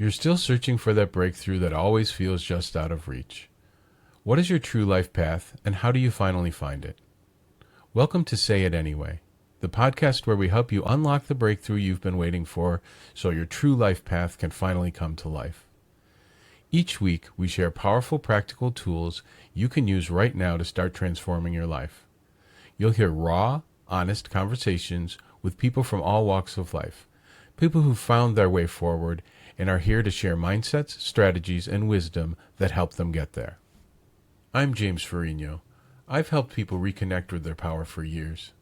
You're still searching for that breakthrough that always feels just out of reach. What is your true life path, and how do you finally find it? Welcome to Say It Anyway, the podcast where we help you unlock the breakthrough you've been waiting for so your true life path can finally come to life. Each week, we share powerful practical tools you can use right now to start transforming your life. You'll hear raw, honest conversations with people from all walks of life, people who found their way forward and are here to share mindsets, strategies, and wisdom that help them get there. I'm James Ferrigno. I've helped people reconnect with their power for years.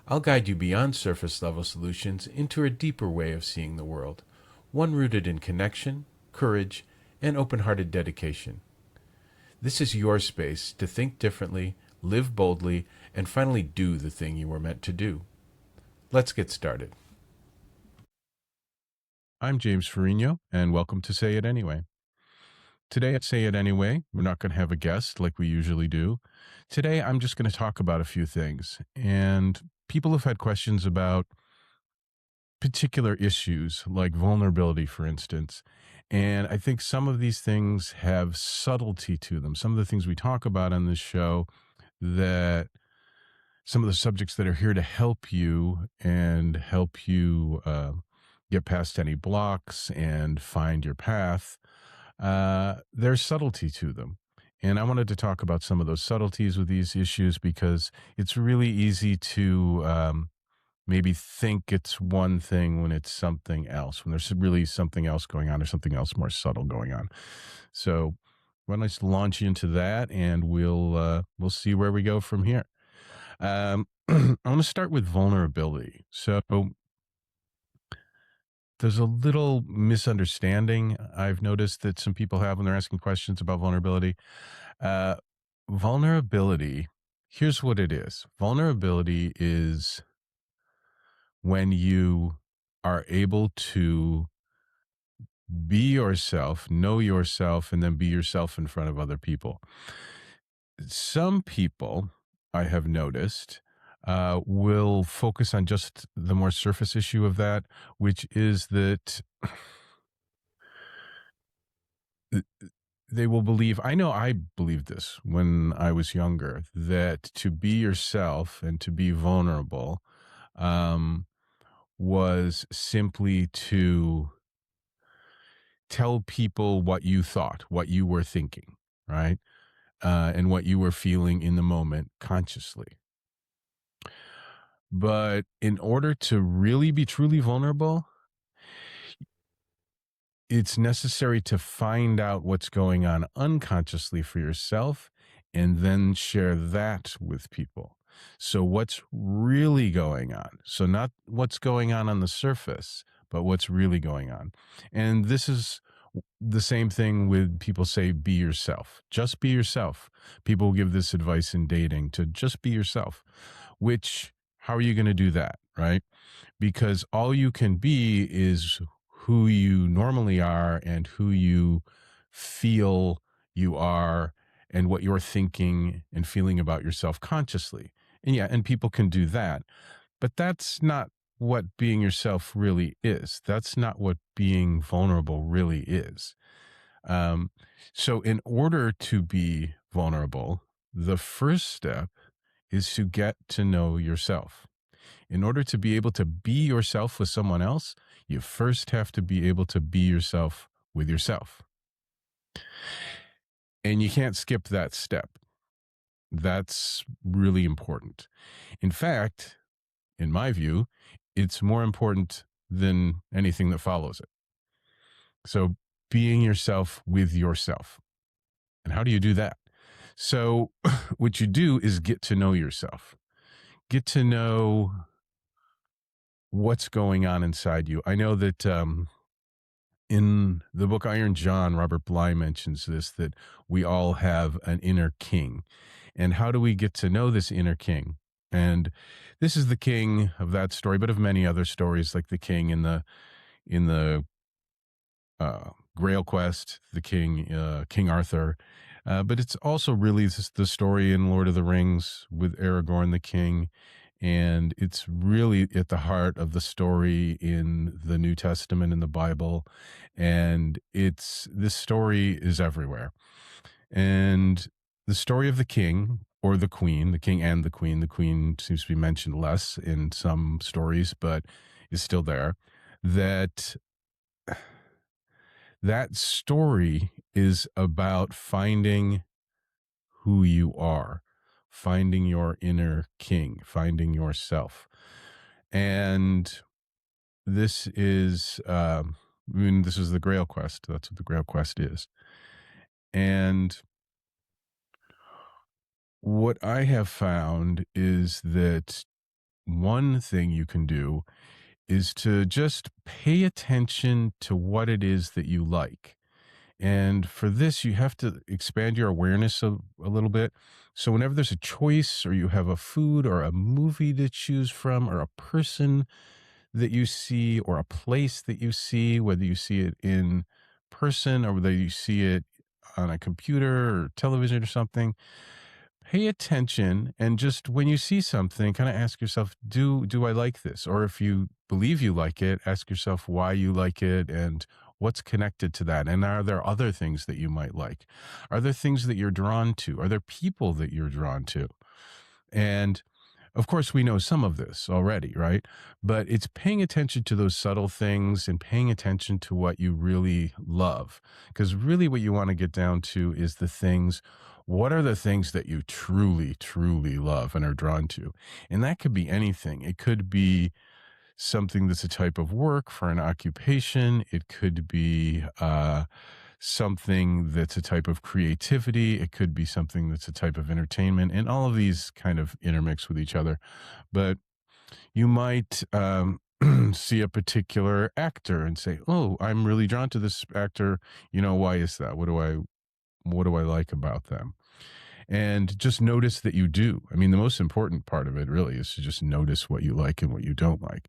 I'll guide you beyond surface level solutions into a deeper way of seeing the world, one rooted in connection, courage, and open-hearted dedication. This is your space to think differently, live boldly, and finally do the thing you were meant to do. Let's get started. I'm James Ferrigno, and welcome to Say It Anyway. Today at Say It Anyway, we're not going to have a guest like we usually do. Today, I'm just going to talk about a few things. And people have had questions about particular issues, like vulnerability, for instance. And I think some of these things have subtlety to them. Some of the things we talk about on this show, that some of the subjects that are here to help you and help you get past any blocks and find your path, there's subtlety to them. And I wanted to talk about some of those subtleties with these issues because it's really easy to maybe think it's one thing when it's something else, when there's really something else going on or something else more subtle going on. So why don't I just launch into that, and we'll see where we go from here. I want to start with vulnerability. So there's a little misunderstanding I've noticed that some people have when they're asking questions about vulnerability. Uh, Vulnerability, here's what it is. Vulnerability is when you are able to be yourself, know yourself, and then be yourself in front of other people. Some people, I have noticed, will focus on just the more surface issue of that, which is that they will believe, I know I believed this when I was younger, that to be yourself and to be vulnerable was simply to tell people what you thought, what you were thinking, right? And what you were feeling in the moment consciously. But in order to really be truly vulnerable, it's necessary to find out what's going on unconsciously for yourself and then share that with people. So what's really going on? So not what's going on the surface, but what's really going on. And this is the same thing with people say, be yourself. Just be yourself. People give this advice in dating to just be yourself, which, how are you going to do that, right? Because all you can be is who you normally are and who you feel you are and what you're thinking and feeling about yourself consciously. And yeah, and people can do that. But that's not what being yourself really is. That's not what being vulnerable really is. So in order to be vulnerable, the first step is to get to know yourself. In order to be able to be yourself with someone else, you first have to be able to be yourself with yourself. And you can't skip that step. That's really important. In fact, in my view, it's more important than anything that follows it. So being yourself with yourself. And how do you do that? So what you do is get to know yourself. Get to know what's going on inside you. I know that in the book Iron John, Robert Bly mentions this, that we all have an inner king. And how do we get to know this inner king? And this is the king of that story, but of many other stories, like the king in the Grail Quest, the king, King Arthur. But it's also really the story in Lord of the Rings with Aragorn the king And it's really at the heart of the story in the New Testament in the Bible. And this story is everywhere. And the story of the king or the queen, the king and the queen seems to be mentioned less in some stories, but is still there. That that story is about finding who you are, finding your inner king, finding yourself. And this is, this is the Grail Quest. That's what the Grail Quest is. And what I have found is that one thing you can do is to just pay attention to what it is that you like. And for this, you have to expand your awareness a little bit. So, whenever there's a choice, or you have a food or a movie to choose from, or a person that you see, or a place that you see, whether you see it in person or whether you see it on a computer or television or something, pay attention, and just when you see something, kind of ask yourself, do I like this? Or if you believe you like it, ask yourself why you like it and what's connected to that. And are there other things that you might like? Are there things that you're drawn to? Are there people that you're drawn to? And of course, we know some of this already, right? But it's paying attention to those subtle things and paying attention to what you really love. Because really, what you want to get down to is the things. What are the things that you truly, truly love and are drawn to? And that could be anything. It could be something that's a type of work for an occupation. It could be something that's a type of creativity. It could be something that's a type of entertainment. And all of these kind of intermix with each other. But you might see a particular actor and say, "Oh, I'm really drawn to this actor. Why is that? What do I like about them?" And just notice that you do. I mean, the most important part of it really is to just notice what you like and what you don't like.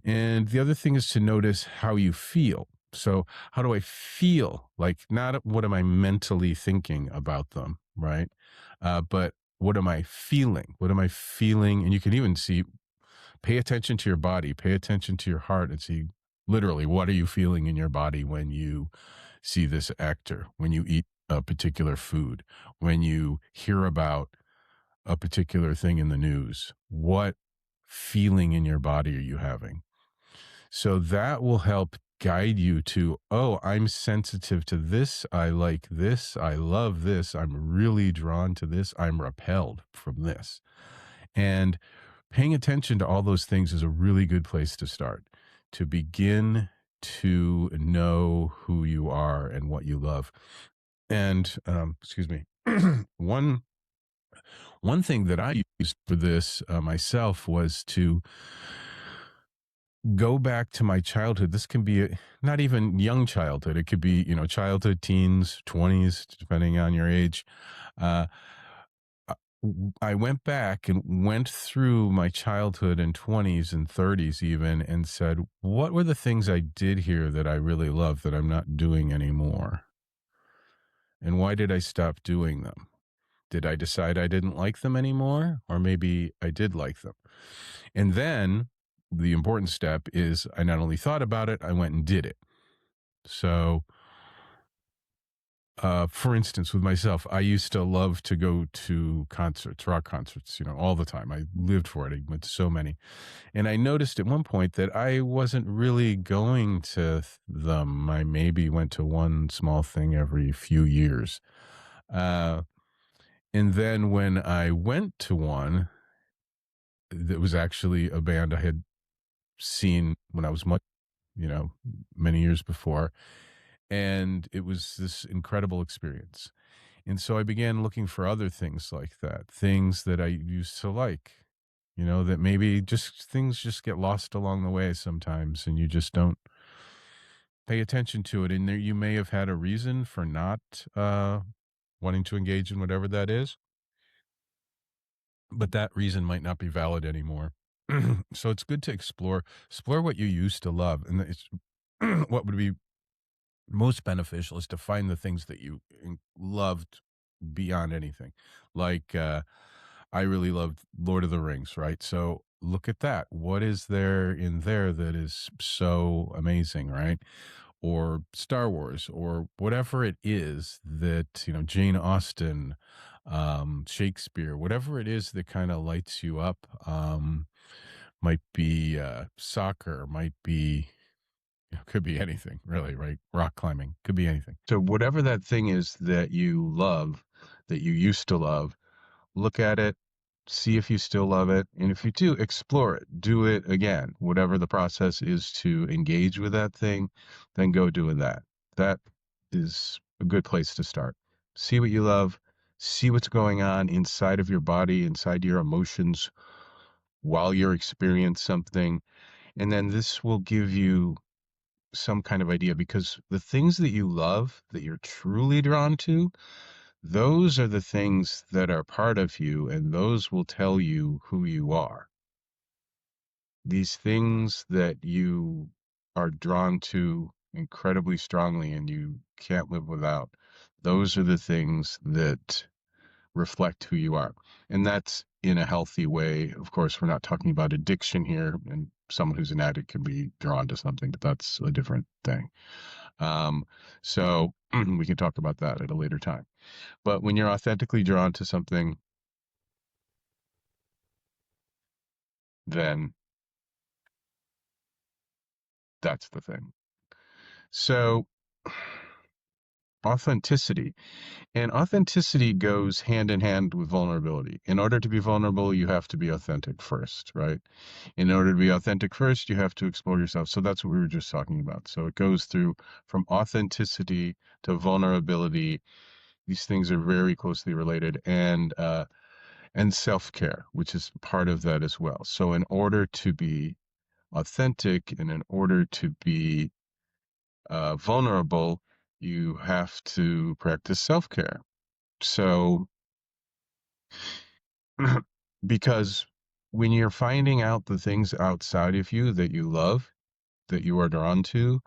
And the other thing is to notice how you feel. So, how do I feel? Like, not what am I mentally thinking about them, right? But what am I feeling? What am I feeling? And you can even see, pay attention to your body, pay attention to your heart, and see literally what are you feeling in your body when you see this actor, when you eat a particular food, when you hear about a particular thing in the news. What feeling in your body are you having? So that will help guide you to, oh, I'm sensitive to this. I like this. I love this. I'm really drawn to this. I'm repelled from this. And paying attention to all those things is a really good place to start, to begin to know who you are and what you love. And excuse me, one one thing that I used for this myself was to go back to my childhood. This can be not even young childhood. It could be, childhood, teens, 20s, depending on your age. Uh, I went back and went through my childhood and 20s and 30s even and said, what were the things I did here that I really love that I'm not doing anymore? And why did I stop doing them? Did I decide I didn't like them anymore? Or maybe I did like them. And then the important step is I not only thought about it, I went and did it. So, for instance, with myself, I used to love to go to concerts, rock concerts, all the time. I lived for it. I went to so many. And I noticed at one point that I wasn't really going to them. I maybe went to one small thing every few years. Uh, and then when I went to one, that was actually a band I had seen when I was much, you know, many years before. And it was this incredible experience. And so I began looking for other things like that, things that I used to like, that maybe just things just get lost along the way sometimes and you just don't pay attention to it. And there you may have had a reason for not wanting to engage in whatever that is, but that reason might not be valid anymore. So it's good to explore what you used to love. And it's what would be most beneficial is to find the things that you loved beyond anything. Like, I really loved Lord of the Rings, right? So look at that. What is there in there that is so amazing, right? Or Star Wars, or whatever it is that, Jane Austen, Shakespeare, whatever it is that kind of lights you up. Might be soccer, might be, could be anything, really, right? Rock climbing, could be anything. So whatever that thing is that you love, that you used to love, look at it, see if you still love it. And if you do, explore it, do it again. Whatever the process is to engage with that thing, then go doing that. That is a good place to start. See what you love, see what's going on inside of your body, inside your emotions while you're experiencing something. And then this will give you some kind of idea, because the things that you love, that you're truly drawn to, those are the things that are part of you, and those will tell you who you are. These things that you are drawn to incredibly strongly and you can't live without, those are the things that reflect who you are. And that's in a healthy way. Of course, we're not talking about addiction here, and someone who's an addict can be drawn to something, but that's a different thing. Um, so we can talk about that at a later time. But when you're authentically drawn to something, then that's the thing. So authenticity. And authenticity goes hand in hand with vulnerability. In order to be vulnerable, you have to be authentic first, right? In order to be authentic first, you have to explore yourself. So that's what we were just talking about. So it goes through from authenticity to vulnerability. These things are very closely related, and self-care, which is part of that as well. So in order to be authentic and in order to be vulnerable, you have to practice self-care. So because when you're finding out the things outside of you that you love, that you are drawn to,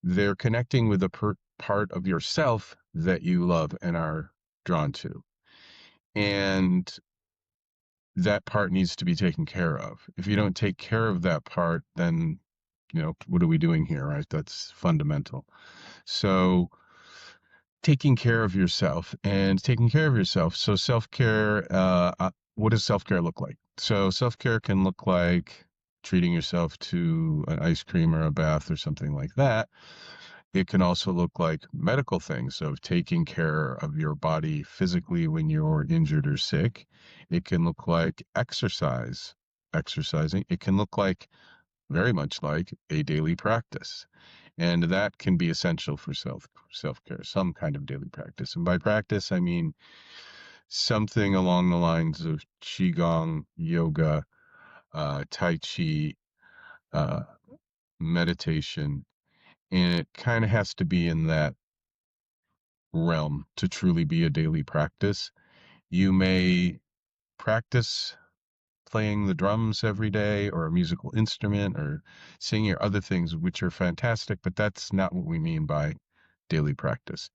they're connecting with a part of yourself that you love and are drawn to. And that part needs to be taken care of. If you don't take care of that part, then, what are we doing here, right? That's fundamental. So taking care of yourself and taking care of yourself. So self-care, what does self-care look like? So self-care can look like treating yourself to an ice cream or a bath or something like that. It can also look like medical things of taking care of your body physically when you're injured or sick. It can look like exercising. It can look like very much like a daily practice. And that can be essential for self-care, some kind of daily practice. And by practice, I mean something along the lines of qigong, yoga, tai chi, uh, meditation, and it kind of has to be in that realm to truly be a daily practice. You may practice playing the drums every day or a musical instrument or singing or other things, which are fantastic, but that's not what we mean by daily practice.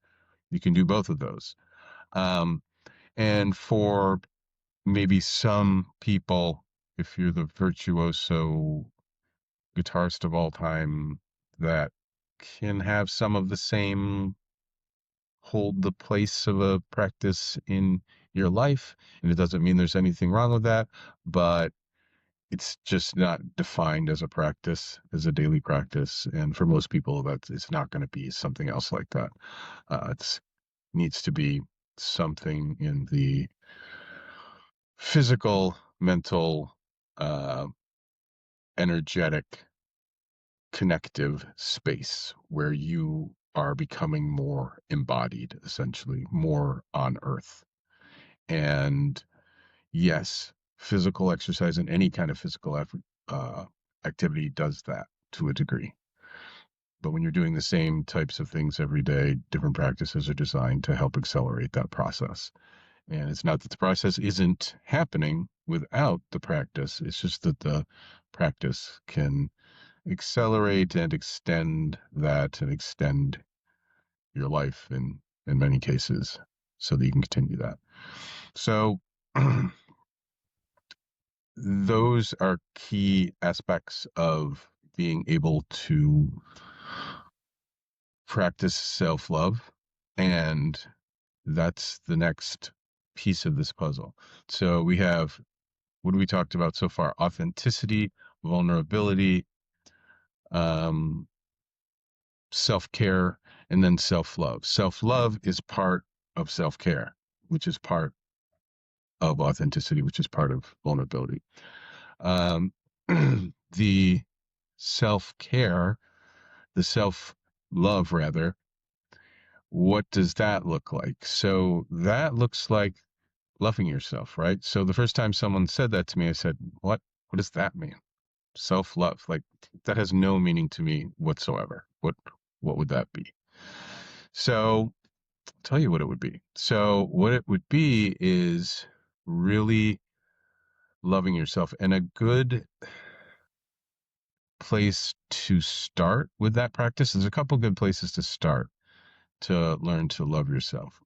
You can do both of those. Um, and for maybe some people, if you're the virtuoso guitarist of all time, that can have some of the same hold the place of a practice in your life. And it doesn't mean there's anything wrong with that, but it's just not defined as a practice, as a daily practice. And for most people, it's not going to be something else like that. It needs to be something in the physical, mental, uh, energetic, connective space where you are becoming more embodied, essentially, more on earth. And yes, physical exercise and any kind of physical effort, activity does that to a degree. But when you're doing the same types of things every day, different practices are designed to help accelerate that process. And it's not that the process isn't happening without the practice. It's just that the practice can accelerate and extend that and extend your life in many cases so that you can continue that. So those are key aspects of being able to practice self-love. And that's the next piece of this puzzle. So we have, what we talked about so far: authenticity, vulnerability, um, self-care, and then self-love. Self-love is part of self-care, which is part of authenticity, which is part of vulnerability. Um, the self-care, the self-love rather, what does that look like? So that looks like loving yourself, right? So the first time someone said that to me, I said, what does that mean? Self-love. Like, that has no meaning to me whatsoever. What would that be? So I'll tell you what it would be. So what it would be is really loving yourself. And a good place to start with that practice, there's a couple good places to start to learn to love yourself.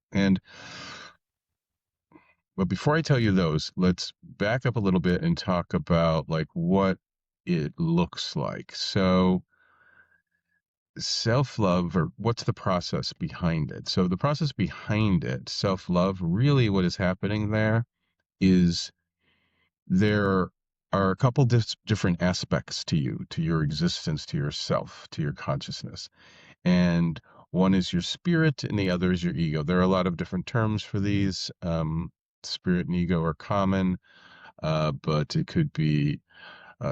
But before I tell you those, let's back up a little bit and talk about like what it looks like. So self-love, or what's the process behind it? So the process behind it, self-love, really what is happening there is there are a couple different aspects to you, to your existence, to yourself, to your consciousness. And one is your spirit and the other is your ego. There are a lot of different terms for these. Spirit and ego are common, but it could be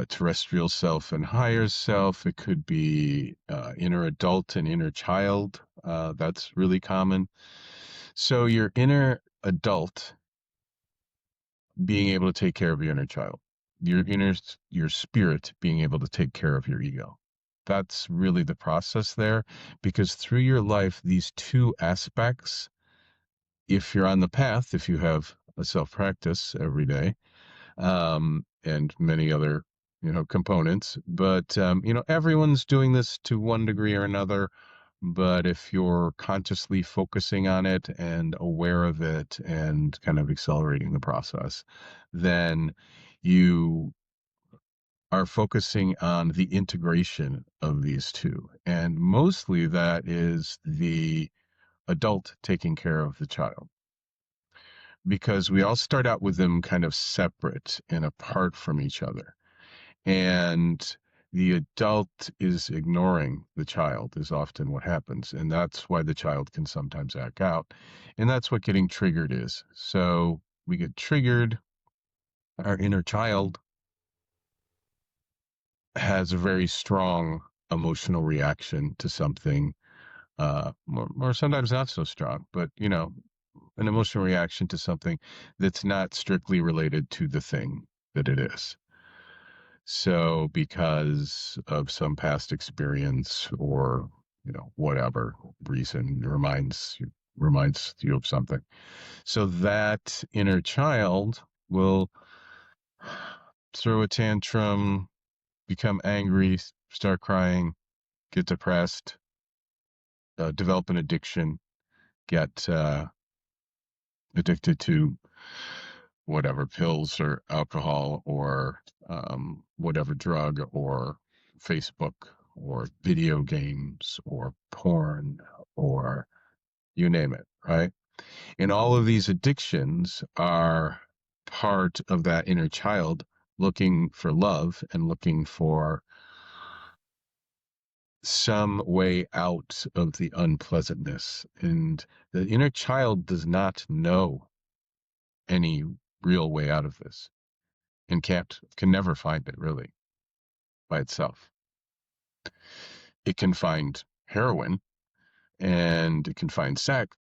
terrestrial self and higher self. It could be inner adult and inner child. That's really common. So your inner adult being able to take care of your inner child, your spirit being able to take care of your ego. That's really the process there, because through your life, these two aspects, if you're on the path, if you have a self practice every day, and many other, components. But, everyone's doing this to one degree or another. But if you're consciously focusing on it and aware of it and kind of accelerating the process, then you are focusing on the integration of these two. And mostly that is the adult taking care of the child, because we all start out with them kind of separate and apart from each other. And the adult is ignoring the child is often what happens. And that's why the child can sometimes act out. And that's what getting triggered is. So we get triggered. Our inner child has a very strong emotional reaction to something, or sometimes not so strong, but, an emotional reaction to something that's not strictly related to the thing that it is. So because of some past experience or, whatever reason reminds you of something. So that inner child will throw a tantrum, become angry, start crying, get depressed, develop an addiction, get addicted to whatever pills or alcohol or whatever drug or Facebook or video games or porn or you name it, right? And all of these addictions are part of that inner child looking for love and looking for some way out of the unpleasantness. And the inner child does not know any real way out of this, and can never find it really by itself. It can find heroin and it can find sex.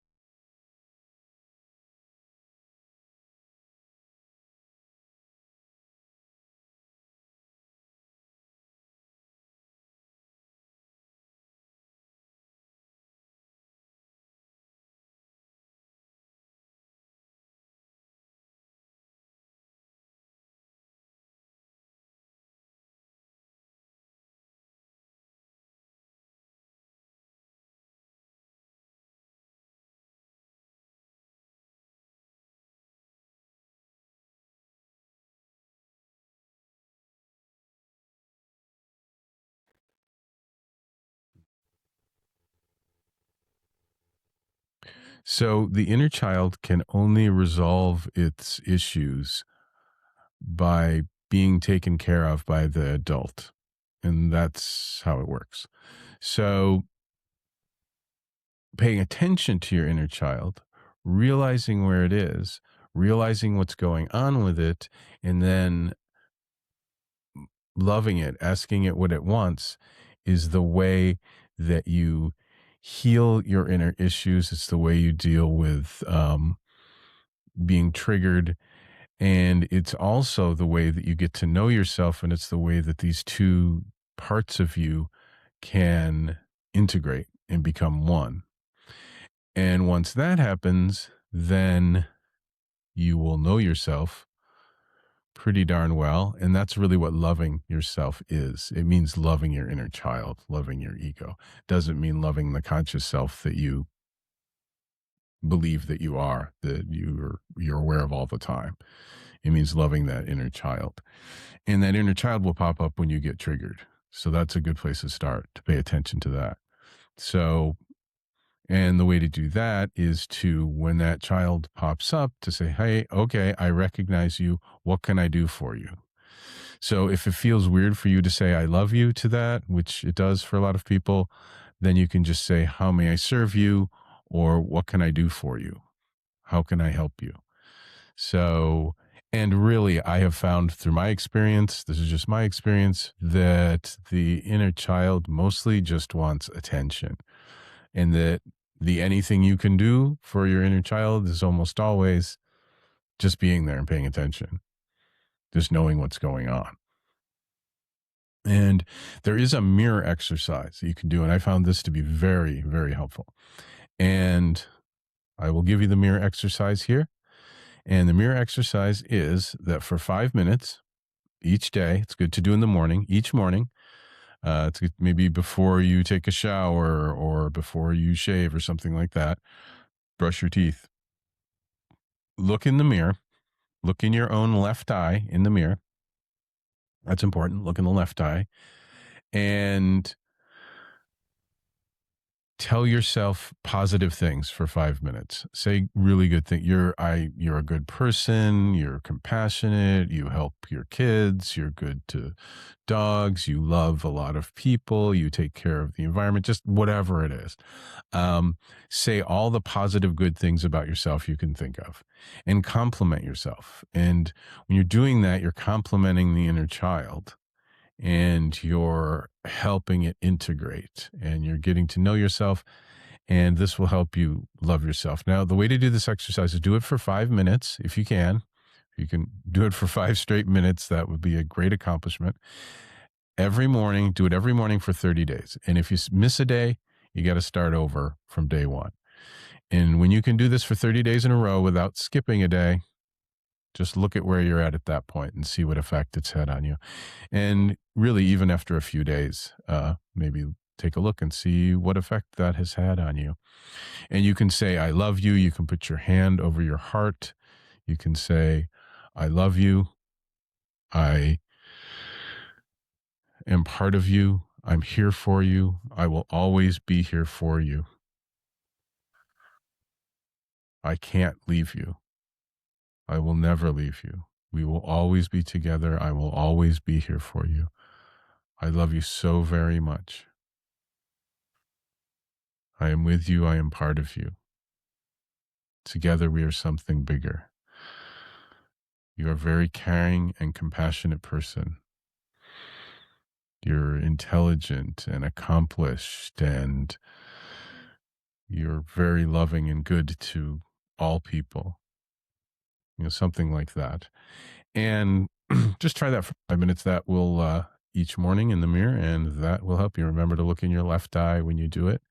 So the inner child can only resolve its issues by being taken care of by the adult. And that's how it works. So paying attention to your inner child, realizing where it is, realizing what's going on with it, and then loving it, asking it what it wants is the way that you heal your inner issues. It's the way you deal with being triggered. And it's also the way that you get to know yourself. And it's the way that these two parts of you can integrate and become one. And once that happens, then you will know yourself pretty darn well. And that's really what loving yourself is. It means loving your inner child, loving your ego. Doesn't mean loving the conscious self that you believe that you are, that you're aware of all the time. It means loving that inner child. And that inner child will pop up when you get triggered. So that's a good place to start, to pay attention to that. So, and the way to do that is to, when that child pops up, to say, hey, okay, I recognize you. What can I do for you? So if it feels weird for you to say, I love you to that, which it does for a lot of people, then you can just say, how may I serve you? Or what can I do for you? How can I help you? So, and really, I have found through my experience, this is just my experience, that the inner child mostly just wants attention, and that the anything you can do for your inner child is almost always just being there and paying attention, just knowing what's going on. And there is a mirror exercise that you can do, and I found this to be very, very helpful. And I will give you the mirror exercise here. And the mirror exercise is that for 5 minutes each day, it's good to do in the morning, each morning. It's good maybe before you take a shower or before you shave or something like that. Brush your teeth. Look in the mirror. Look in your own left eye in the mirror. That's important. Look in the left eye. And tell yourself positive things for 5 minutes. Say really good things. You're a good person. You're compassionate. You help your kids. You're good to dogs. You love a lot of people. You take care of the environment. Just whatever it is. Say all the positive good things about yourself you can think of, and compliment yourself. And when you're doing that, you're complimenting the inner child, and you're helping it integrate, and you're getting to know yourself, and this will help you love yourself. Now, the way to do this exercise is do it for 5 minutes if you can. If you can do it for 5 straight minutes, that would be a great accomplishment. Every morning, do it every morning for 30 days. And if you miss a day, you got to start over from day one. And when you can do this for 30 days in a row without skipping a day, just look at where you're at that point and see what effect it's had on you. And really, even after a few days, maybe take a look and see what effect that has had on you. And you can say, I love you. You can put your hand over your heart. You can say, I love you. I am part of you. I'm here for you. I will always be here for you. I can't leave you. I will never leave you. We will always be together. I will always be here for you. I love you so very much. I am with you. I am part of you. Together we are something bigger. You are a very caring and compassionate person. You're intelligent and accomplished, and you're very loving and good to all people. Something like that. And just try that for 5 minutes. That will each morning in the mirror, and that will help you. Remember to look in your left eye when you do it,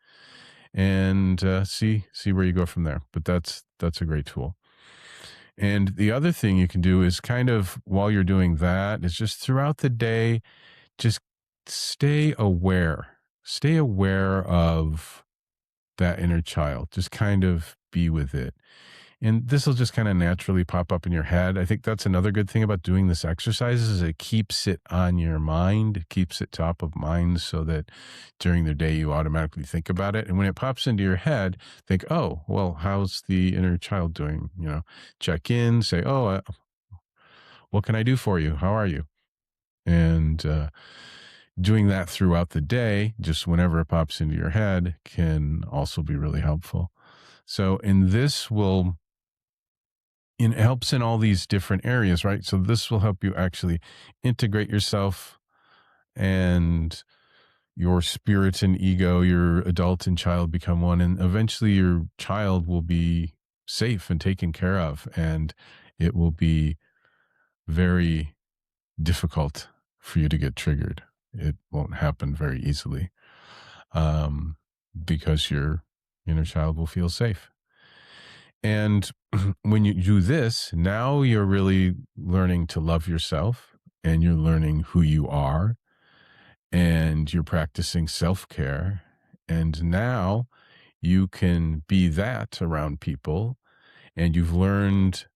and see where you go from there. But that's a great tool. And the other thing you can do is kind of while you're doing that is just throughout the day, just stay aware. Stay aware of that inner child. Just kind of be with it. And this will just kind of naturally pop up in your head. I think that's another good thing about doing this exercise is it keeps it on your mind, it keeps it top of mind so that during the day you automatically think about it. And when it pops into your head, think, oh, well, how's the inner child doing? Check in, say, oh, what can I do for you? How are you? And doing that throughout the day, just whenever it pops into your head, can also be really helpful. So, and this will it helps in all these different areas, right? So this will help you actually integrate yourself and your spirit and ego, your adult and child become one. And eventually your child will be safe and taken care of. And it will be very difficult for you to get triggered. It won't happen very easily um, because your inner child will feel safe. And when you do this, now you're really learning to love yourself and you're learning who you are and you're practicing self care. And now you can be that around people and you've learned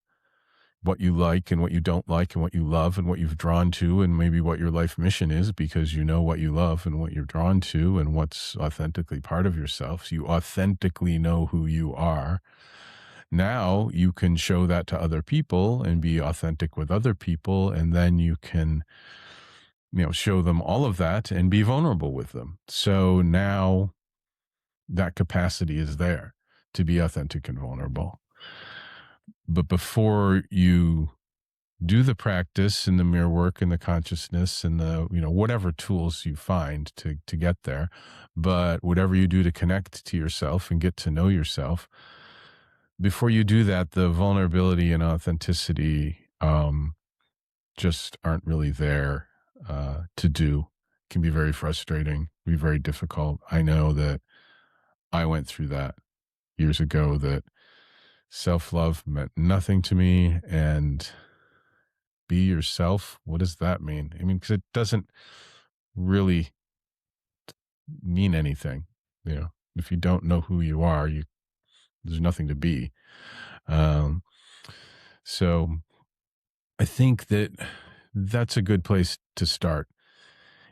what you like and what you don't like and what you love and what you've drawn to and maybe what your life mission is because you know what you love and what you're drawn to and what's authentically part of yourself. So you authentically know who you are. Now you can show that to other people and be authentic with other people. And then you can, show them all of that and be vulnerable with them. So now that capacity is there to be authentic and vulnerable. But before you do the practice and the mirror work and the consciousness and the, whatever tools you find to get there, but whatever you do to connect to yourself and get to know yourself, before you do that, the vulnerability and authenticity just aren't really there to do. It can be very frustrating, be very difficult. I know that I went through that years ago, that self-love meant nothing to me. And be yourself, what does that mean? I mean, because it doesn't really mean anything. If you don't know who you are, there's nothing to be. Um, so I think that that's a good place to start.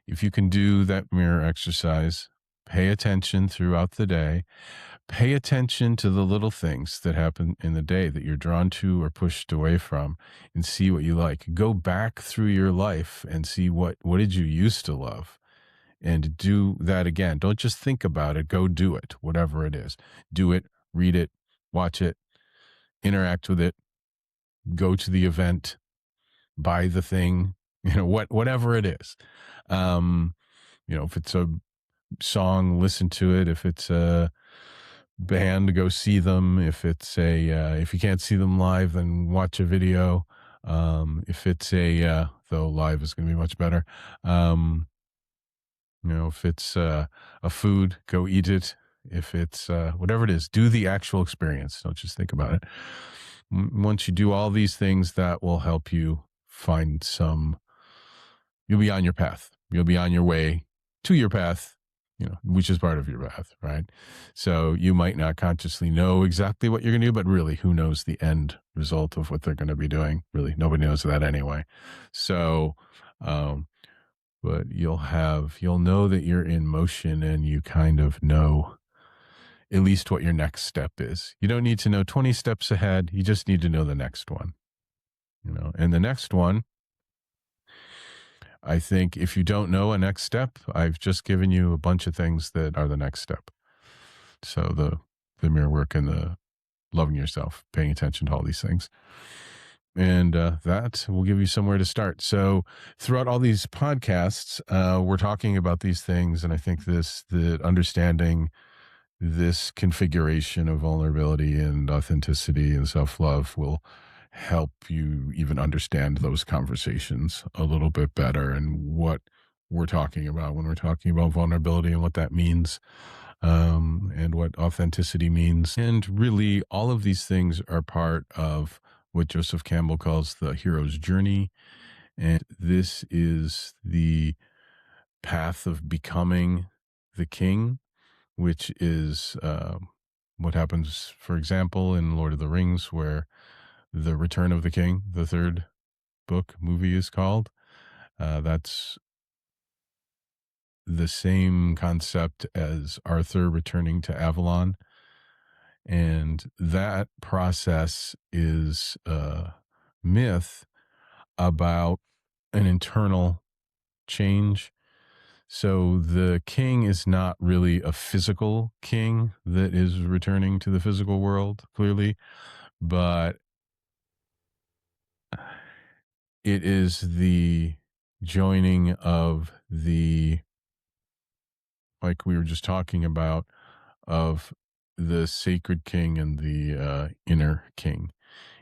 If you can do that mirror exercise, pay attention throughout the day, pay attention to the little things that happen in the day that you're drawn to or pushed away from and see what you like. Go back through your life and see what did you used to love and do that again. Don't just think about it, go do it, whatever it is. Do it, read it, watch it, interact with it, go to the event, buy the thing, whatever it is. If it's a song, listen to it. If it's a band, go see them. If it's if you can't see them live, then watch a video. If it's though live is going to be much better. If it's a food, go eat it. If it's whatever it is, do the actual experience. Don't just think about it. Once you do all these things, that will help you find you'll be on your path. You'll be on your way to your path, which is part of your path, right? So you might not consciously know exactly what you're going to do, but really, who knows the end result of what they're going to be doing? Really, nobody knows that anyway. So, but you'll know that you're in motion and you kind of know at least what your next step is. You don't need to know 20 steps ahead. You just need to know the next one, and the next one, I think if you don't know a next step, I've just given you a bunch of things that are the next step. So the mirror work and the loving yourself, paying attention to all these things. And that will give you somewhere to start. So throughout all these podcasts, we're talking about these things. And I think that understanding this configuration of vulnerability and authenticity and self-love will help you even understand those conversations a little bit better and what we're talking about when we're talking about vulnerability and what that means, and what authenticity means. And really, all of these things are part of what Joseph Campbell calls the hero's journey. And this is the path of becoming the king, which is what happens, for example, in Lord of the Rings, where the Return of the King, the third movie is called. That's the same concept as Arthur returning to Avalon. And that process is a myth about an internal change. So the king is not really a physical king that is returning to the physical world, clearly, but it is the joining of the, like we were just talking about, of the sacred king and the inner king.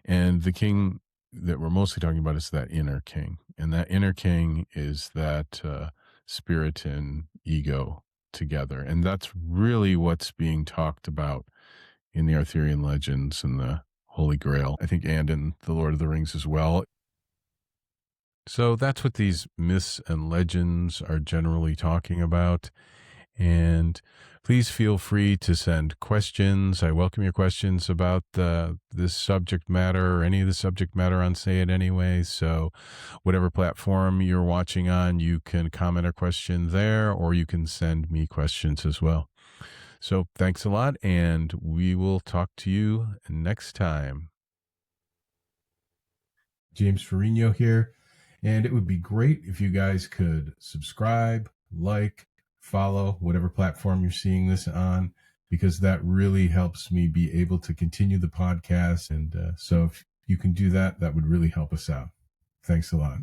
And the king that we're mostly talking about is that inner king. And that inner king is that spirit and ego together. And that's really what's being talked about in the Arthurian legends and the Holy Grail, I think, and in the Lord of the Rings as well. So that's what these myths and legends are generally talking about. And please feel free to send questions. I welcome your questions about this subject matter or any of the subject matter on Say It Anyway. So whatever platform you're watching on, you can comment or question there, or you can send me questions as well. So thanks a lot, and we will talk to you next time. James Ferrigno here, and it would be great if you guys could subscribe, like, follow whatever platform you're seeing this on, because that really helps me be able to continue the podcast. And so if you can do that, that would really help us out. Thanks a lot.